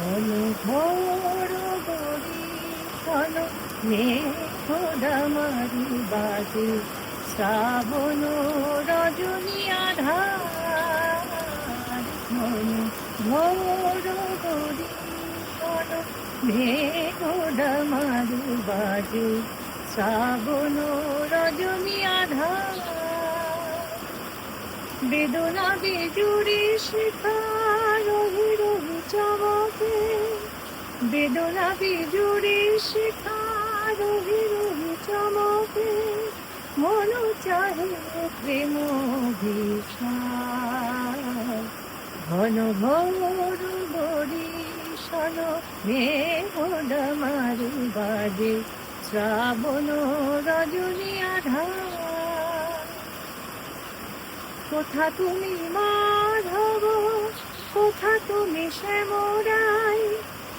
ঘন ঘোর বরিশন মেঘদামারি বাজে শ্রাবণ রজনী আধার। ঘন ঘোর বরিশন মেঘদামারি বাজে শ্রাবণ রজনী আধার। বেদনা বিজুরি শিখা রহি রহি চমকে, বেদনা বিজুরি শিখা রহি রহি চমকে, মন চাহে প্রেম বিষাদ। ঘন ঘোর বরিশন মেঘদামারি বাজে শ্রাবণ রজনী আধার। কোথা তুমি মাধব, কোথা তুমি শ্যামরাই,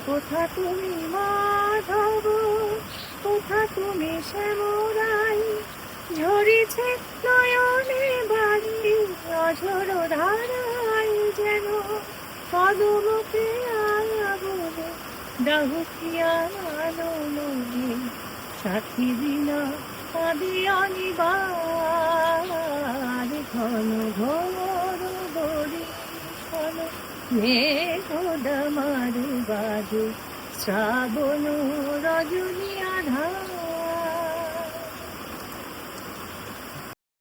কোথা তুমি মাধব, কোথা তুমি শ্যামরাই। ঝরিছে নয়নে বাড়ি অঝর ধারায়, যেন কদমকে আয়া বলে ডাহুকিয়া নদী। সাথী বিনা কাঁদি অনিবার। ঘন ঘোর বরিশন মেঘদামারি বাজে শ্রাবণ রজনী আধার।